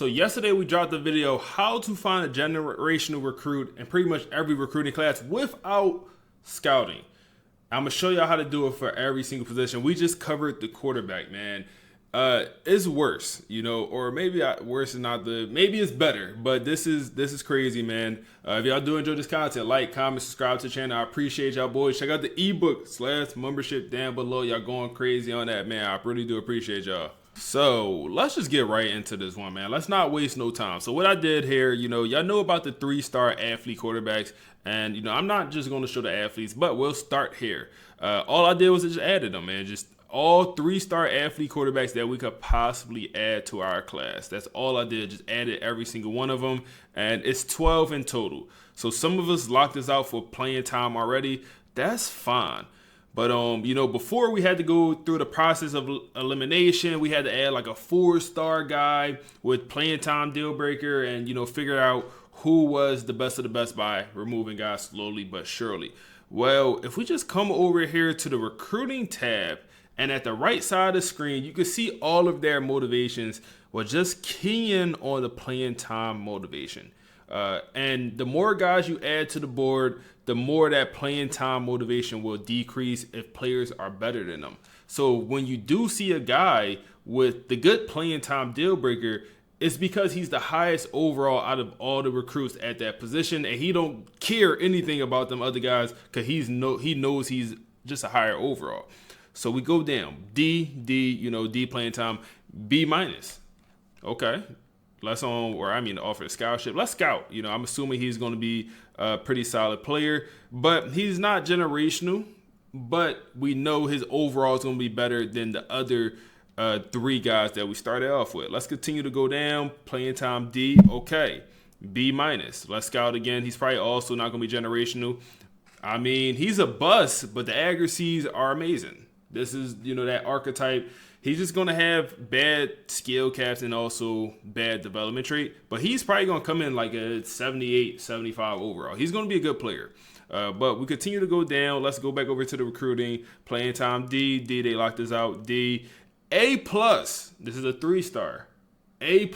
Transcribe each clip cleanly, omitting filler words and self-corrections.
So yesterday we dropped the video how to find a generational recruit in pretty much every recruiting class without scouting. I'm gonna show y'all how to do it for every single position. We just covered the quarterback, man. It's worse, or maybe worse is not maybe it's better, but this is crazy, man. If y'all do enjoy this content, like, comment, subscribe to the channel. I appreciate y'all, boys. Check out the ebook/membership down below. Y'all going crazy on that, man. I really do appreciate y'all. So let's just get right into this one, man. Let's not waste no time. So what I did here, y'all know about the 3-star athlete quarterbacks, and I'm not just going to show the athletes, but we'll start here. All I did was just added them, man. Just all 3-star athlete quarterbacks that we could possibly add to our class. That's all I did. Just added every single one of them, and it's 12 in total. So some of us locked this out for playing time already. That's fine. But, before we had to go through the process of elimination, we had to add like a 4-star guy with playing time deal breaker and, figure out who was the best of the best by removing guys slowly but surely. Well, if we just come over here to the recruiting tab, and at the right side of the screen, you can see all of their motivations. Well, just key in on the playing time motivation. And the more guys you add to the board, the more that playing time motivation will decrease if players are better than them. So when you do see a guy with the good playing time deal breaker, it's because he's the highest overall out of all the recruits at that position, and he don't care anything about them other guys because he knows he's just a higher overall. So we go down D playing time, B minus. Okay. Offer a scholarship. Let's scout. I'm assuming he's going to be a pretty solid player, but he's not generational. But we know his overall is going to be better than the other 3 guys that we started off with. Let's continue to go down. Playing time D. Okay. B minus. Let's scout again. He's probably also not going to be generational. I mean, he's a bust, but the accuracies are amazing. This is, that archetype. He's just going to have bad skill caps and also bad development trait. But he's probably going to come in like a 78, 75 overall. He's going to be a good player. But we continue to go down. Let's go back over to the recruiting. Playing time D. They locked this out. D. A+. This is a 3-star. A+.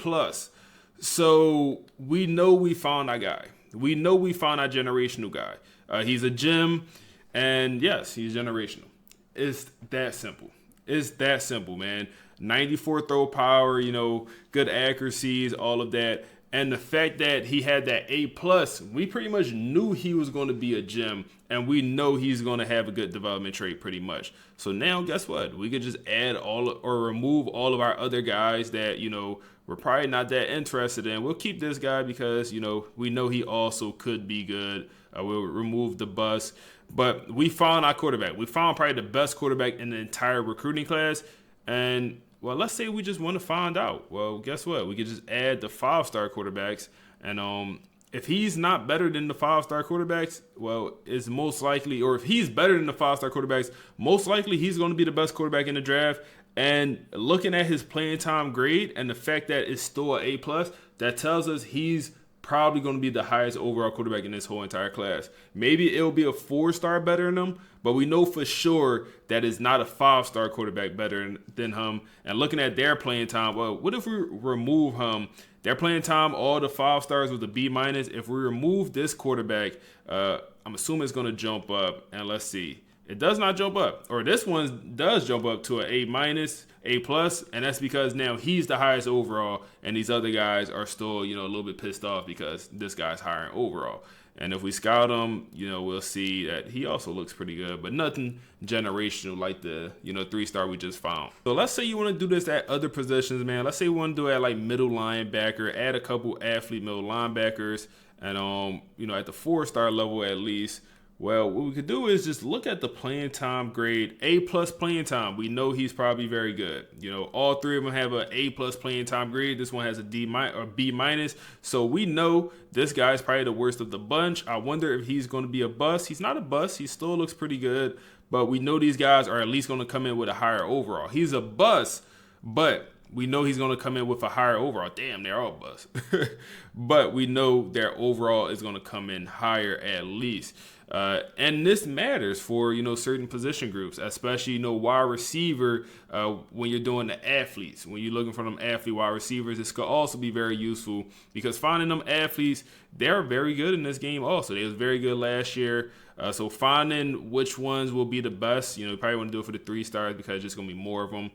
So we know we found our guy. We know we found our generational guy. He's a gem. And yes, he's generational. It's that simple. It's that simple, man. 94 throw power, good accuracies, all of that. And the fact that he had that A+, we pretty much knew he was going to be a gem, and we know he's going to have a good development trait pretty much. So now, guess what? We could just add remove all of our other guys that, we're probably not that interested in. We'll keep this guy because, we know he also could be good. We'll remove the bust. But we found our quarterback. We found probably the best quarterback in the entire recruiting class. And, well, let's say we just want to find out. Well, guess what? We could just add the 5-star quarterbacks. And if he's not better than the 5-star quarterbacks, well, it's most likely, or if he's better than the 5-star quarterbacks, most likely he's going to be the best quarterback in the draft. And looking at his playing time grade and the fact that it's still an A+, that tells us he's probably going to be the highest overall quarterback in this whole entire class. Maybe it'll be a 4-star better than him, but we know for sure that it's not a 5-star quarterback better than him. And looking at their playing time, well, what if we remove him? Their playing time, all the 5-stars with a B-. If we remove this quarterback, I'm assuming it's going to jump up. And let's see. It does not jump up, or this one does jump up to an A-, A+, and that's because now he's the highest overall, and these other guys are still, a little bit pissed off because this guy's higher overall. And if we scout him, we'll see that he also looks pretty good, but nothing generational like the, 3-star we just found. So let's say you want to do this at other positions, man. Let's say you want to do it at like middle linebacker, add a couple athlete middle linebackers, and, at the 4-star level at least. Well, what we could do is just look at the playing time grade, A+ playing time. We know he's probably very good. All 3 of them have an A+ playing time grade. This one has a D- or B-. So we know this guy's probably the worst of the bunch. I wonder if he's going to be a bust. He's not a bust. He still looks pretty good. But we know these guys are at least going to come in with a higher overall. He's a bust, but we know he's going to come in with a higher overall. Damn, they're all bust. But we know their overall is going to come in higher at least. And this matters for, certain position groups, especially, wide receiver, when you're doing the athletes. When you're looking for them athlete wide receivers, this could also be very useful because finding them athletes, they're very good in this game also. They was very good last year. So finding which ones will be the best, you probably want to do it for the 3 stars because there's just going to be more of them.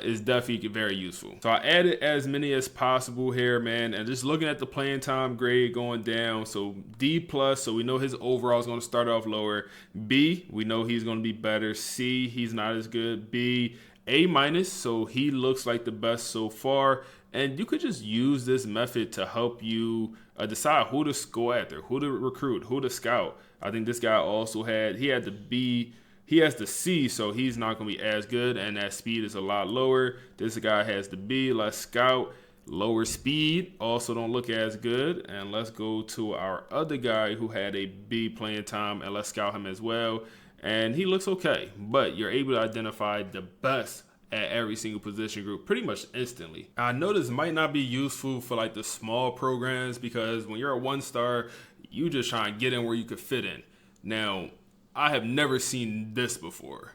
Is definitely very useful. So I added as many as possible here, man, and just looking at the playing time grade going down. So D+, so we know his overall is going to start off lower. B, we know he's going to be better. C, he's not as good. B, A-, so he looks like the best so far. And you could just use this method to help you decide who to go after, who to recruit, who to scout. I think this guy also he had the B. He has the C, so he's not going to be as good, and that speed is a lot lower. This guy has the B. Let's scout. Lower speed, also don't look as good. And let's go to our other guy who had a B playing time, and let's scout him as well. And he looks okay, but you're able to identify the best at every single position group pretty much instantly. I know this might not be useful for like the small programs because when you're a 1-star, you just try and get in where you could fit in. Now, I have never seen this before.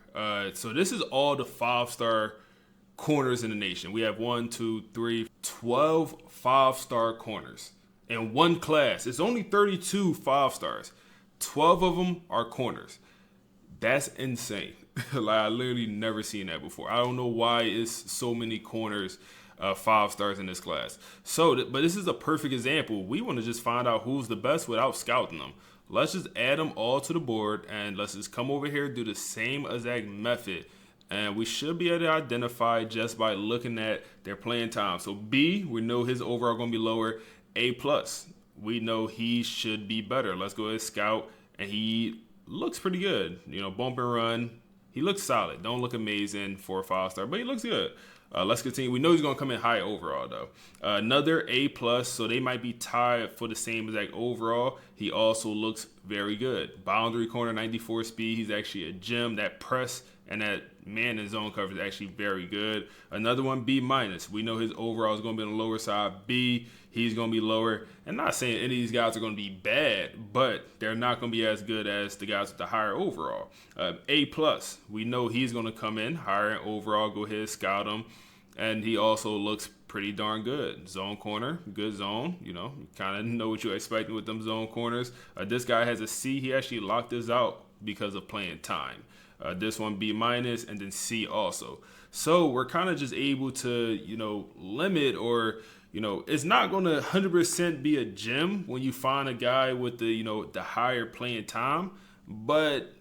So this is all the 5-star corners in the nation. We have 12 5-star corners in one class. It's only 32 5-stars. 12 of them are corners. That's insane. Like, I literally never seen that before. I don't know why it's so many corners, 5 stars in this class. But this is a perfect example. We want to just find out who's the best without scouting them. Let's just add them all to the board, and let's just come over here, do the same exact method, and we should be able to identify just by looking at their playing time. So B, we know his overall going to be lower. A+, we know he should be better. Let's go ahead and scout, and he looks pretty good. Bump and run. He looks solid. Don't look amazing for a 5-star, but he looks good. Let's continue. We know he's going to come in high overall, though. Another A+, so they might be tied for the same exact overall. He also looks very good. Boundary corner, 94 speed. He's actually a gem. That press and that man in zone coverage is actually very good. Another one, B-. We know his overall is going to be on the lower side. B, he's going to be lower. And not saying any of these guys are going to be bad, but they're not going to be as good as the guys with the higher overall. A+, we know he's going to come in higher overall. Go ahead, scout him. And he also looks pretty darn good. Zone corner, good zone. You kind of know what you're expecting with them zone corners. This guy has a C. He actually locked this out because of playing time. This one B-, and then C also. So we're kind of just able to, limit or, it's not going to 100% be a gem when you find a guy with the, the higher playing time, but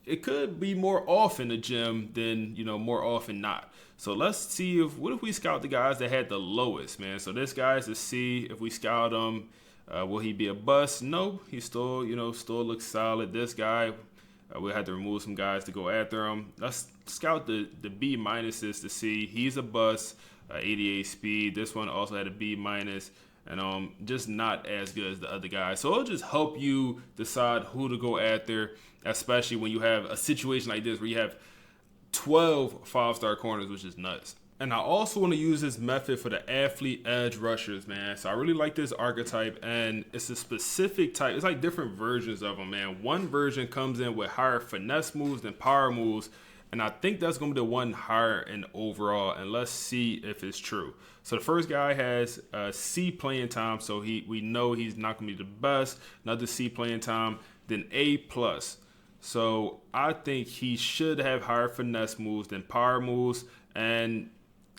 it could be more often a gem than, more often not. So let's see what if we scout the guys that had the lowest, man. So this guy's a C. If we scout him, will he be a bust? No, he still, still looks solid. This guy, we'll have to remove some guys to go after him. Let's scout the B- to see. He's a bust, 88 speed. This one also had a B-, and just not as good as the other guys. So it'll just help you decide who to go after, especially when you have a situation like this where you have 12 5-star corners, which is nuts. And I also want to use this method for the athlete edge rushers, man. So I really like this archetype, and it's a specific type. It's like different versions of them, man. One version comes in with higher finesse moves than power moves, and I think that's going to be the one higher in overall, and let's see if it's true. So the first guy has C playing time, so we know he's not going to be the best. Another C playing time, then A+. So I think he should have higher finesse moves than power moves, and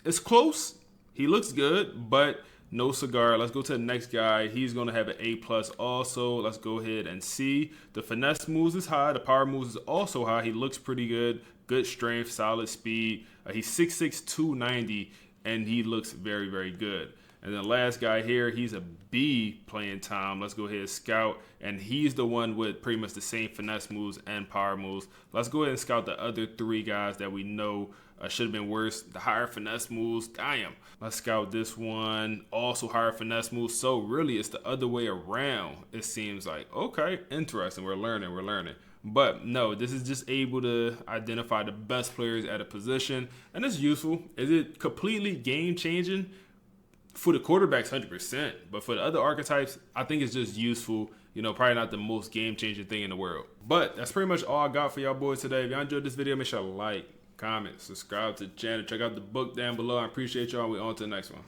it's close. He looks good, but no cigar. Let's go to the next guy. He's going to have an A+ also. Let's go ahead and see. The finesse moves is high. The power moves is also high. He looks pretty good. Good strength, solid speed. He's 6'6", 290, and he looks very, very good. And the last guy here, he's a B playing time. Let's go ahead and scout. And he's the one with pretty much the same finesse moves and power moves. Let's go ahead and scout the other 3 guys that we know should have been worse. The higher finesse moves, damn. Let's scout this one. Also higher finesse moves. So really, it's the other way around, it seems like. Okay, interesting. We're learning. But no, this is just able to identify the best players at a position, and it's useful. Is it completely game changing? For the quarterbacks, 100%. But for the other archetypes, I think it's just useful. You know, probably not the most game-changing thing in the world. But that's pretty much all I got for y'all boys today. If y'all enjoyed this video, make sure to like, comment, subscribe to the channel. Check out the book down below. I appreciate y'all. We're on to the next one.